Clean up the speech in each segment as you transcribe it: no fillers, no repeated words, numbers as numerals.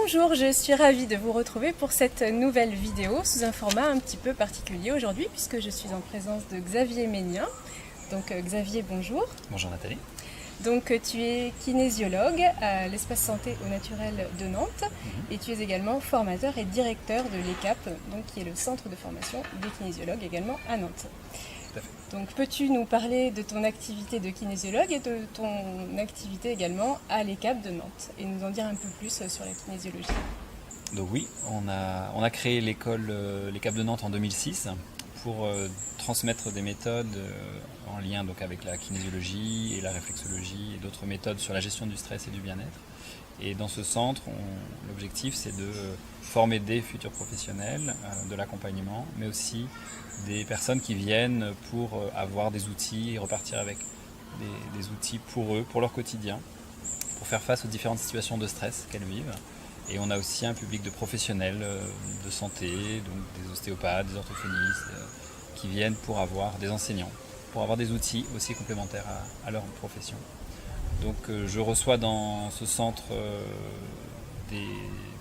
Bonjour, je suis ravie de vous retrouver pour cette nouvelle vidéo sous un format un petit peu particulier aujourd'hui puisque je suis en présence de Xavier Ménien. Donc Xavier, bonjour. Bonjour Nathalie. Donc tu es kinésiologue à l'Espace Santé au Naturel de Nantes et tu es également formateur et directeur de l'ECAP, donc qui est le centre de formation des kinésiologues également à Nantes. Tout à fait. Donc peux-tu nous parler de ton activité de kinésiologue et de ton activité également à l'ECAP de Nantes et nous en dire un peu plus sur la kinésiologie? Donc oui, on a créé l'école l'ECAP de Nantes en 2006 pour transmettre des méthodes en lien donc avec la kinésiologie et la réflexologie et d'autres méthodes sur la gestion du stress et du bien-être. Et dans ce centre, l'objectif c'est de former des futurs professionnels de l'accompagnement, mais aussi des personnes qui viennent pour avoir des outils et repartir avec des outils pour eux, pour leur quotidien, pour faire face aux différentes situations de stress qu'elles vivent. Et on a aussi un public de professionnels de santé, donc des ostéopathes, des orthophonistes, qui viennent pour avoir des enseignants, pour avoir des outils aussi complémentaires à leur profession. Donc je reçois dans ce centre des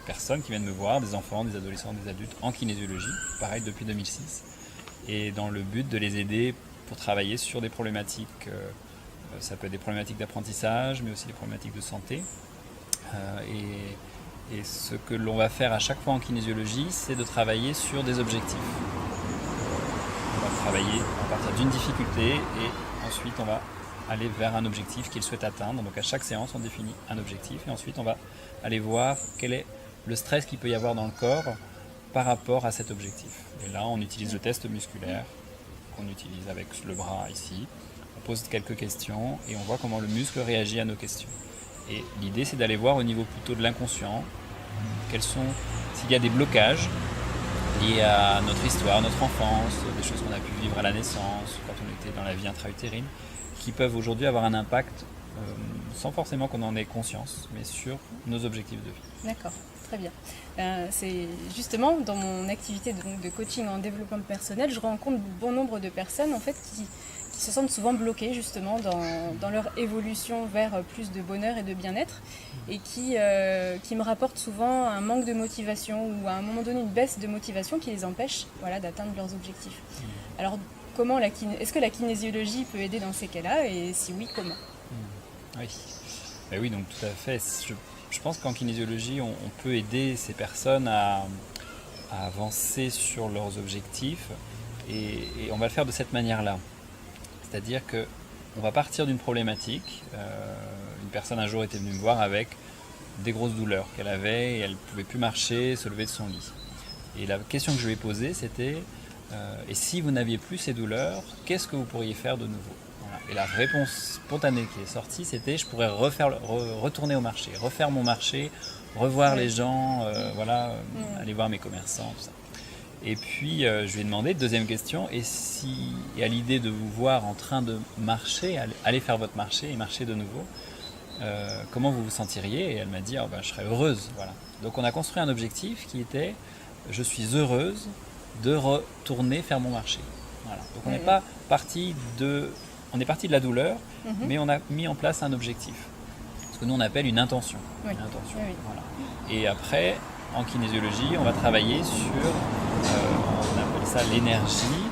personnes qui viennent me voir, des enfants, des adolescents, des adultes en kinésiologie, pareil depuis 2006, et dans le but de les aider pour travailler sur des problématiques, ça peut être des problématiques d'apprentissage, mais aussi des problématiques de santé. Et ce que l'on va faire à chaque fois en kinésiologie, c'est de travailler sur des objectifs. On va travailler à partir d'une difficulté et ensuite on va aller vers un objectif qu'il souhaite atteindre. Donc à chaque séance, on définit un objectif et ensuite on va aller voir quel est le stress qu'il peut y avoir dans le corps par rapport à cet objectif. Et là, on utilise le test musculaire qu'on utilise avec le bras ici. On pose quelques questions et on voit comment le muscle réagit à nos questions. Et l'idée, c'est d'aller voir au niveau plutôt de l'inconscient, s'il y a des blocages liés à notre histoire, notre enfance, des choses qu'on a pu vivre à la naissance, quand on était dans la vie intra-utérine, qui peuvent aujourd'hui avoir un impact, sans forcément qu'on en ait conscience, mais sur nos objectifs de vie. D'accord, très bien. C'est justement dans mon activité de coaching en développement personnel, je rencontre bon nombre de personnes en fait qui se sentent souvent bloquées justement dans leur évolution vers plus de bonheur et de bien-être et qui me rapportent souvent un manque de motivation ou à un moment donné une baisse de motivation qui les empêche d'atteindre leurs objectifs. Alors est-ce que la kinésiologie peut aider dans ces cas-là et si oui, comment? Oui. Ben oui, donc tout à fait. Je pense qu'en kinésiologie, on peut aider ces personnes à avancer sur leurs objectifs et on va le faire de cette manière-là. C'est-à-dire qu'on va partir d'une problématique. Une personne un jour était venue me voir avec des grosses douleurs qu'elle avait et elle ne pouvait plus marcher, se lever de son lit. Et la question que je lui ai posée, c'était et si vous n'aviez plus ces douleurs, qu'est-ce que vous pourriez faire de nouveau? Voilà. Et la réponse spontanée qui est sortie, c'était je pourrais retourner au marché, refaire mon marché, revoir les gens, aller voir mes commerçants, tout ça. Et puis je lui ai demandé, deuxième question, et à l'idée de vous voir en train de marcher, aller faire votre marché et marcher de nouveau, comment vous vous sentiriez? Et elle m'a dit je serais heureuse. Voilà. Donc on a construit un objectif qui était je suis heureuse de retourner faire mon marché. Voilà. Donc on n'est pas parti de la douleur, mais on a mis en place un objectif. Ce que nous on appelle une intention. Oui. Une intention. Oui. Voilà. Et après, en kinésiologie, on va travailler sur, on appelle ça l'énergie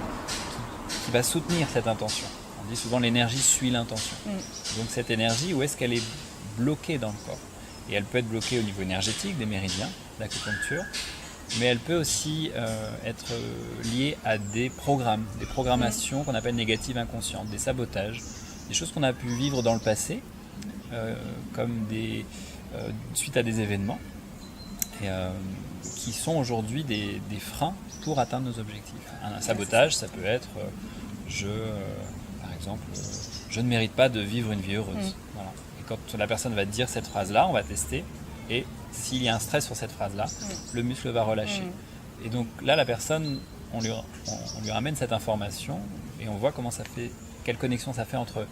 qui va soutenir cette intention. On dit souvent l'énergie suit l'intention. Donc cette énergie, où est-ce qu'elle est bloquée dans le corps? Et elle peut être bloquée au niveau énergétique, des méridiens, l'acupuncture, mais elle peut aussi être liée à des programmes, des programmations qu'on appelle négatives inconscientes, des sabotages, des choses qu'on a pu vivre dans le passé, comme suite à des événements, et, qui sont aujourd'hui des freins pour atteindre nos objectifs. Un sabotage, ça peut être par exemple, je ne mérite pas de vivre une vie heureuse. Voilà. Et quand la personne va dire cette phrase-là, on va tester, et s'il y a un stress sur cette phrase-là, le muscle va relâcher. Et donc là, la personne, on lui ramène cette information et on voit comment ça fait, quelle connexion ça fait entre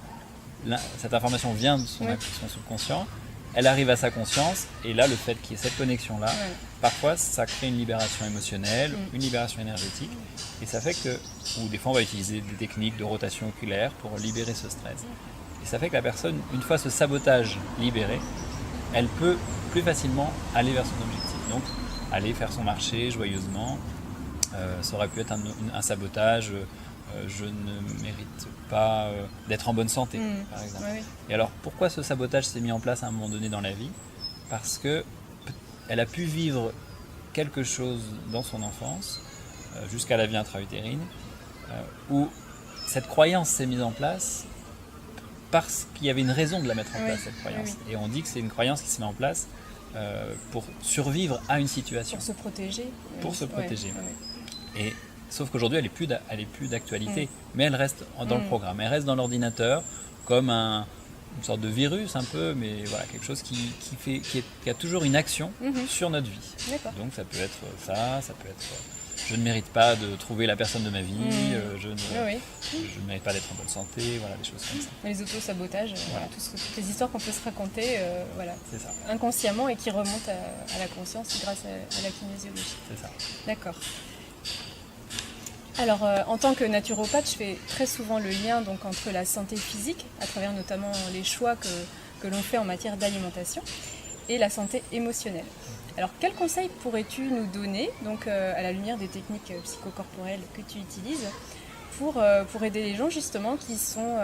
cette information vient de son subconscient, elle arrive à sa conscience, et là, le fait qu'il y ait cette connexion-là, parfois, ça crée une libération émotionnelle, une libération énergétique, et ça fait ou des fois, on va utiliser des techniques de rotation oculaire pour libérer ce stress. Et ça fait que la personne, une fois ce sabotage libéré, elle peut plus facilement aller vers son objectif. Donc aller faire son marché joyeusement, ça aurait pu être un sabotage. Je ne mérite pas d'être en bonne santé, par exemple. Oui. Et alors, pourquoi ce sabotage s'est mis en place à un moment donné dans la vie ? Parce qu'elle a pu vivre quelque chose dans son enfance, jusqu'à la vie intra-utérine, où cette croyance s'est mise en place parce qu'il y avait une raison de la mettre en place, cette croyance. Et on dit que c'est une croyance qui se met en place pour survivre à une situation. Pour se protéger. Pour se protéger. Ouais. Et sauf qu'aujourd'hui, elle est plus d'actualité, mais elle reste dans le programme, elle reste dans l'ordinateur comme une sorte de virus un peu, mais voilà, quelque chose qui a toujours une action sur notre vie. D'accord. Donc ça peut être ça peut être je ne mérite pas de trouver la personne de ma vie, je ne mérite pas d'être en bonne santé, voilà, des choses comme ça. Les auto-sabotages, voilà, toutes les histoires qu'on peut se raconter c'est ça. Inconsciemment et qui remontent à la conscience grâce à la kinésiologie. C'est ça. D'accord. Alors, en tant que naturopathe, je fais très souvent le lien donc, entre la santé physique, à travers notamment les choix que l'on fait en matière d'alimentation, et la santé émotionnelle. Alors, quels conseils pourrais-tu nous donner, donc, à la lumière des techniques psychocorporelles que tu utilises, pour aider les gens justement qui sont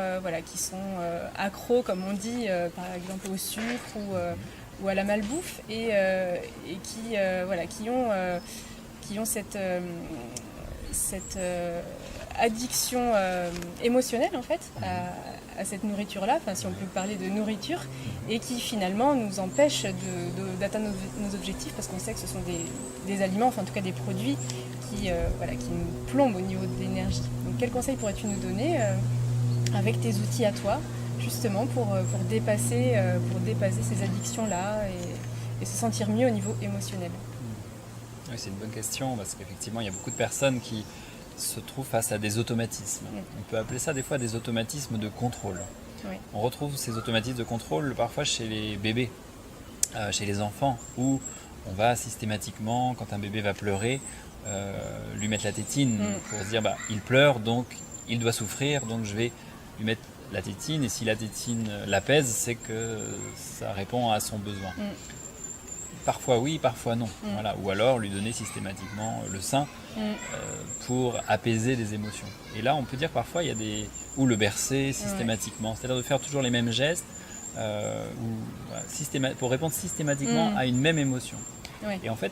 accros, comme on dit, par exemple au sucre ou à la malbouffe, et qui ont cette addiction émotionnelle en fait à cette nourriture-là, si on peut parler de nourriture, et qui finalement nous empêche d'atteindre nos objectifs parce qu'on sait que ce sont des aliments, en tout cas des produits qui nous plombent au niveau de l'énergie. Donc quels conseils pourrais-tu nous donner avec tes outils à toi justement pour dépasser ces addictions-là et se sentir mieux au niveau émotionnel? Oui, c'est une bonne question parce qu'effectivement, il y a beaucoup de personnes qui se trouvent face à des automatismes. On peut appeler ça des fois des automatismes de contrôle. Oui. On retrouve ces automatismes de contrôle parfois chez les bébés, chez les enfants, où on va systématiquement, quand un bébé va pleurer, lui mettre la tétine pour se dire il pleure, donc il doit souffrir, donc je vais lui mettre la tétine, et si la tétine l'apaise, c'est que ça répond à son besoin. Parfois oui, parfois non. Voilà. Ou alors lui donner systématiquement le sein pour apaiser des émotions. Et là, on peut dire parfois, il y a ou le bercer systématiquement, c'est-à-dire de faire toujours les mêmes gestes pour répondre systématiquement à une même émotion. Ouais. Et en fait,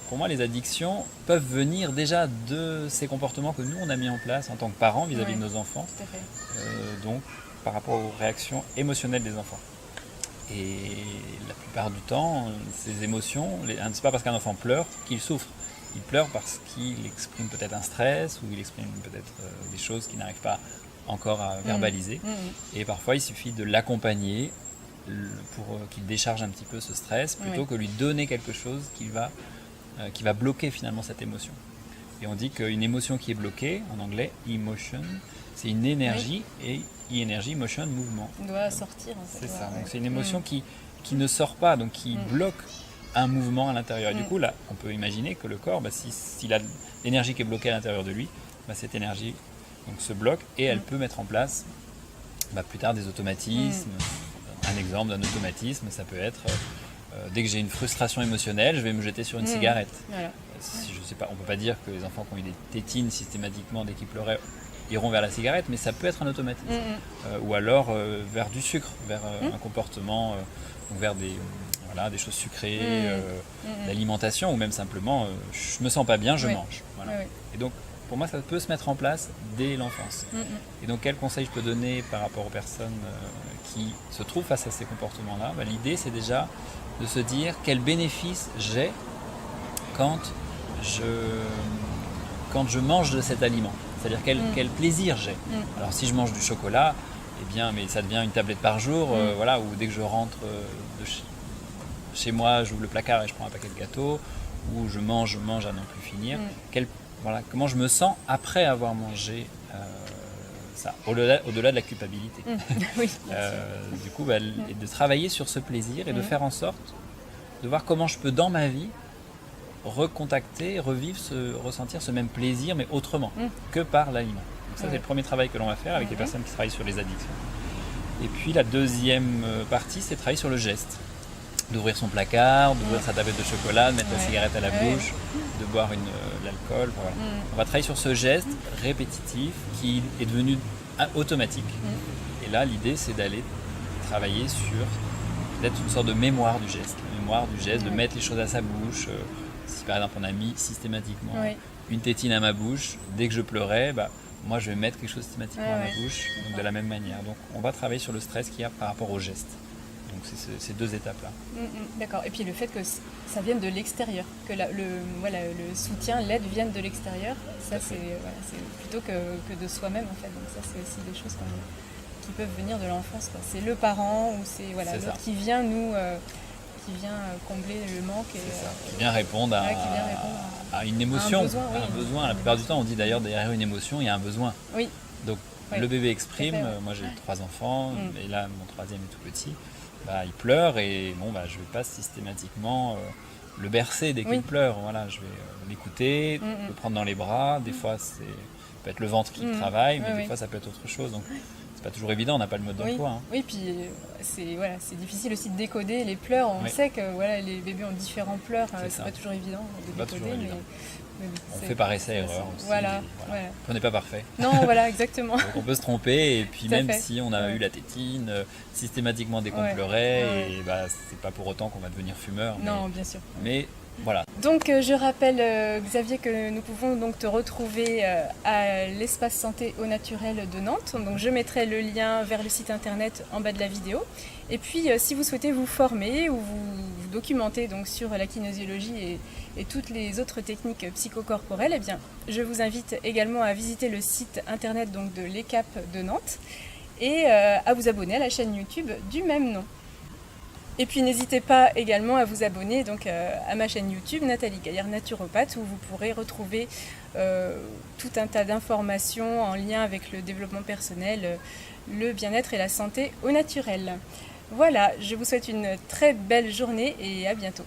pour moi, les addictions peuvent venir déjà de ces comportements que nous, on a mis en place en tant que parents vis-à-vis de nos enfants. Tout à fait. Donc, par rapport aux réactions émotionnelles des enfants. Et la plupart du temps, ces émotions, c'est pas parce qu'un enfant pleure qu'il souffre. Il pleure parce qu'il exprime peut-être un stress ou il exprime peut-être des choses qu'il n'arrive pas encore à verbaliser. Et parfois, il suffit de l'accompagner pour qu'il décharge un petit peu ce stress plutôt que lui donner quelque chose qui va bloquer finalement cette émotion. Et on dit qu'une émotion qui est bloquée, en anglais, emotion, c'est une énergie et énergie, motion, mouvement. On doit sortir. C'est ça. Donc c'est une émotion qui ne sort pas, donc qui bloque un mouvement à l'intérieur. Et du coup, là, on peut imaginer que le corps, s'il a l'énergie qui est bloquée à l'intérieur de lui, cette énergie donc, se bloque et elle peut mettre en place plus tard des automatismes. Un exemple d'un automatisme, ça peut être dès que j'ai une frustration émotionnelle, je vais me jeter sur une cigarette. Voilà. Je sais pas, on ne peut pas dire que les enfants qui ont eu des tétines systématiquement dès qu'ils pleuraient iront vers la cigarette, mais ça peut être un automatisme. Ou alors vers du sucre, vers un comportement, vers des choses sucrées, l'alimentation, ou même simplement je me sens pas bien, je mange. Voilà. Et donc pour moi ça peut se mettre en place dès l'enfance. Et donc quel conseil je peux donner par rapport aux personnes qui se trouvent face à ces comportements-là? L'idée c'est déjà de se dire quel bénéfice j'ai quand je mange de cet aliment. C'est-à-dire quel plaisir j'ai. Alors si je mange du chocolat, mais ça devient une tablette par jour, ou dès que je rentre chez moi, j'ouvre le placard et je prends un paquet de gâteaux, ou je mange à n'en plus finir. Comment je me sens après avoir mangé ça, au-delà de la culpabilité. Oui, du coup, et de travailler sur ce plaisir et de faire en sorte de voir comment je peux dans ma vie recontacter, ressentir ce même plaisir, mais autrement que par l'aliment. Donc ça, c'est le premier travail que l'on va faire avec les personnes qui travaillent sur les addictions. Et puis la deuxième partie, c'est travailler sur le geste. d'ouvrir son placard, d'ouvrir sa tablette de chocolat, de mettre la cigarette à la bouche, de boire l'alcool. Voilà. On va travailler sur ce geste répétitif qui est devenu automatique. Et là, l'idée, c'est d'aller travailler sur peut-être une sorte de mémoire du geste. De mettre les choses à sa bouche. Si par exemple on a mis systématiquement une tétine à ma bouche, dès que je pleurais, moi je vais mettre quelque chose systématiquement à ma bouche, donc de la même manière. Donc on va travailler sur le stress qu'il y a par rapport au geste. Donc c'est ces deux étapes-là. D'accord. Et puis le fait que ça vienne de l'extérieur, que le soutien, l'aide vienne de l'extérieur, ça c'est plutôt que de soi-même en fait. Donc ça c'est aussi des choses qui peuvent venir de l'enfance, quoi. C'est le parent ou c'est l'autre qui vient qui vient combler le manque. Qui vient répondre à une émotion, à un besoin. La plupart du temps, on dit d'ailleurs derrière une émotion, il y a un besoin. Oui. Donc le bébé exprime, moi j'ai 3 enfants, et là mon 3e est tout petit, il pleure et je ne vais pas systématiquement le bercer dès qu'il pleure. Voilà, je vais l'écouter, le prendre dans les bras. Des fois, ça peut être le ventre qui travaille, mais des fois ça peut être autre chose. Donc, c'est pas toujours évident, on n'a pas le mode d'emploi. Oui, puis c'est difficile aussi de décoder les pleurs. On sait que les bébés ont différents pleurs, c'est pas toujours évident de décoder. On fait par essai-erreur aussi. Voilà. On n'est pas parfait. Non, voilà, exactement. Donc on peut se tromper, et puis même si on a eu la tétine, systématiquement dès qu'on pleurait, et c'est pas pour autant qu'on va devenir fumeur. Non, bien sûr. Mais voilà. Donc je rappelle Xavier que nous pouvons donc te retrouver à l'espace santé au naturel de Nantes. Donc je mettrai le lien vers le site internet en bas de la vidéo. Et puis si vous souhaitez vous former ou vous documenter donc sur la kinésiologie et toutes les autres techniques psychocorporelles, eh bien je vous invite également à visiter le site internet donc de l'ECAP de Nantes et à vous abonner à la chaîne YouTube du même nom. Et puis n'hésitez pas également à vous abonner donc, à ma chaîne YouTube Nathalie Gaillard Naturopathe, où vous pourrez retrouver tout un tas d'informations en lien avec le développement personnel, le bien-être et la santé au naturel. Voilà, je vous souhaite une très belle journée et à bientôt.